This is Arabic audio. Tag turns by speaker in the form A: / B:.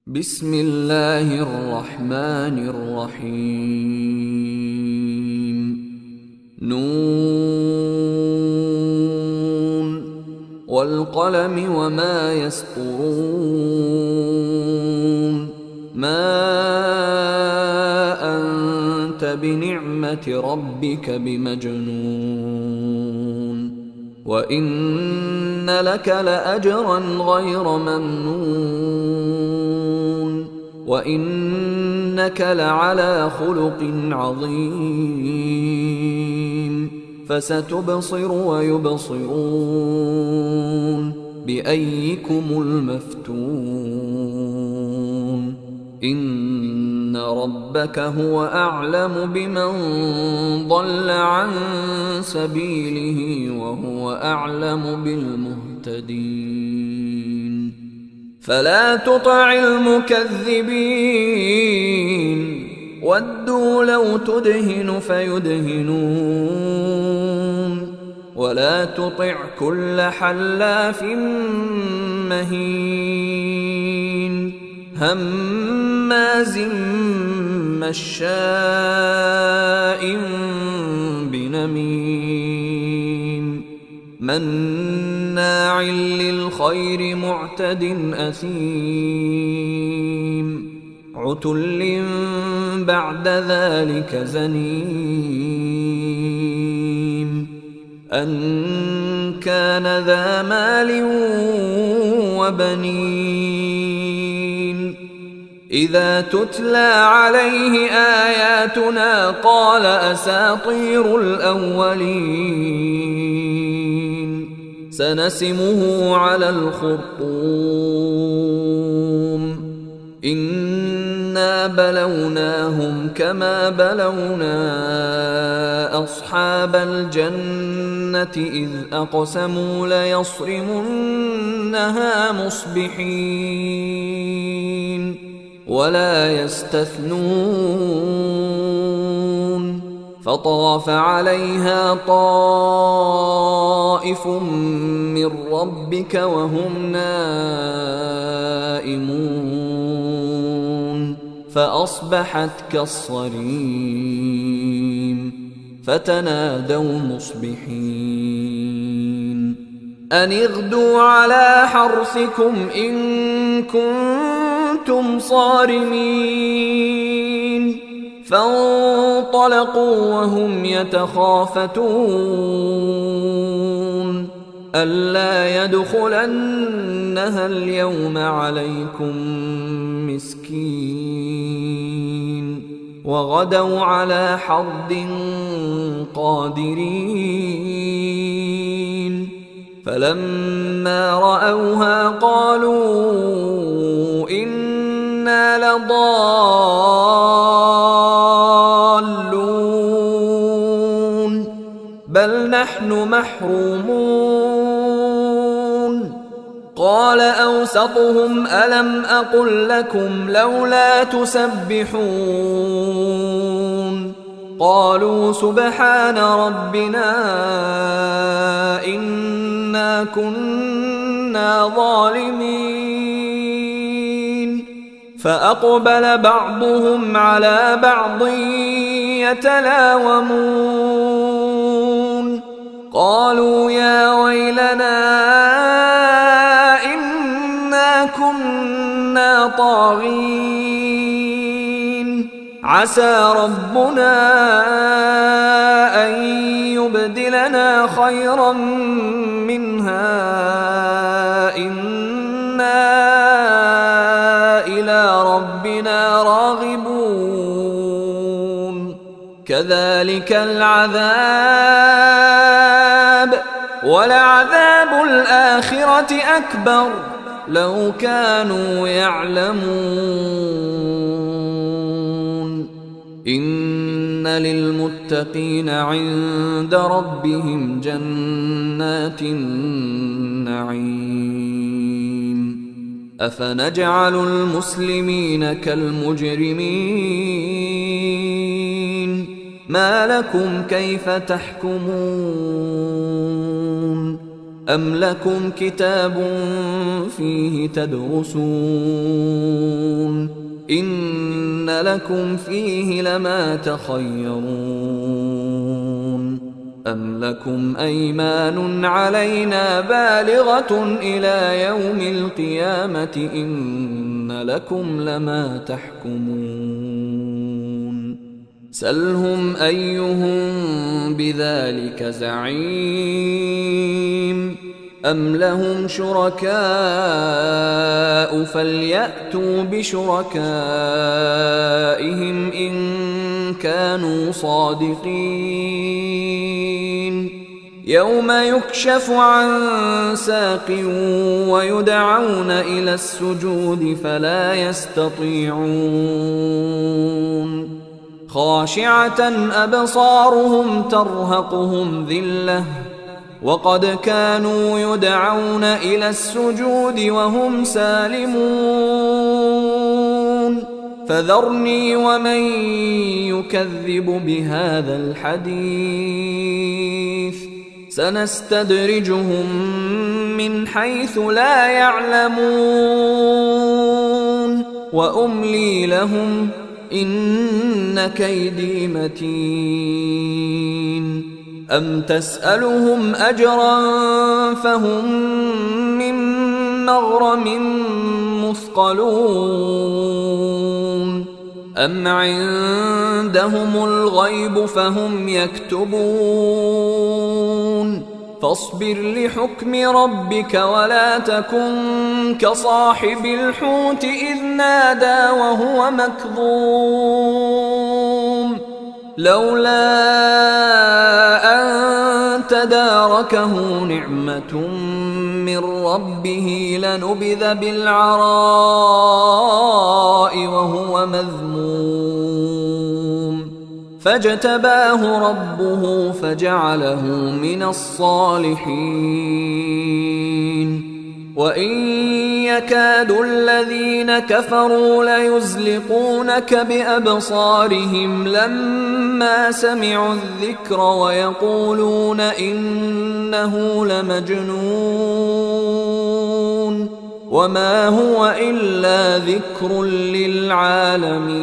A: بسم الله الرحمن الرحيم نون والقلم وما يسطرون ما أنت بنعمة ربك بمجنون وإن لك لأجرا غير ممنون وإنك لعلى خلق عظيم فستبصر ويبصرون بأيكم المفتون إن ربك هو أعلم بمن ضل عن سبيله وهو أعلم بالمهتدين فلا تطع المكذبين ودوا لو تدهن فيدهنون ولا تطع كل حلاف مهين هماز مشاء بنميم مناع للخير معتد أثيم عتل بعد ذلك زنيم أن كان ذا مال وبنين إذا تتلى عليه آياتنا قال أساطير الأولين سنسمه على الخرطوم إنا بلوناهم كما بلونا أصحاب الجنة إذ أقسموا ليصرمنها مصبحين ولا يستثنون فطاف عليها طائف من ربك وهم نائمون فأصبحت كالصريم فتنادوا مصبحين أن اغدوا على حرثكم إن كنتم صارمين فانطلقوا وهم يتخافتون ألا يدخلنها اليوم عليكم مسكين وغدوا على حرد قادرين فلما رأوها قالوا إنا لضالون بل نحن محرومون قال أوسطهم ألم أقل لكم لولا تسبحون قالوا سبحان ربنا إنا كنا ظالمين فأقبل بعضهم على بعض يتلاومون قالوا يا ويلنا إنا كنا طاغين عسى ربنا أن يبدلنا خيرا منها إنا إلى ربنا راغبون كذلك العذاب ولعذاب الآخرة أكبر لو كانوا يعلمون إن للمتقين عند ربهم جنات النعيم أفنجعل المسلمين كالمجرمين ما لكم كيف تحكمون أم لكم كتاب فيه تدرسون إن لكم فيه لما تخيرون أم لكم أيمان علينا بالغة إلى يوم القيامة إن لكم لما تحكمون سلهم أيهم بذلك زعيم أم لهم شركاء فليأتوا بشركائهم إن كانوا صادقين يوم يكشف عن ساق ويدعون إلى السجود فلا يستطيعون خاشعة أبصارهم ترهقهم ذلة وقد كانوا يدعون إلى السجود وهم سالمون فذرني ومن يكذب بهذا الحديث سنستدرجهم من حيث لا يعلمون وأملي لهم إن كيدي متين أم تسألهم أجرا فهم من مغرم مثقلون أم عندهم الغيب فهم يكتبون فاصبر لحكم ربك ولا تكن كصاحب الحوت إذ نادى وهو مكظوم لولا أن تداركه نعمة من ربه لنبذ بالعراء وهو مذموم فاجتباه ربه فجعله من الصالحين وإن يكاد الذين كفروا ليزلقونك بأبصارهم لما سمعوا الذكر ويقولون إنه لمجنون وما هو إلا ذكر للعالمين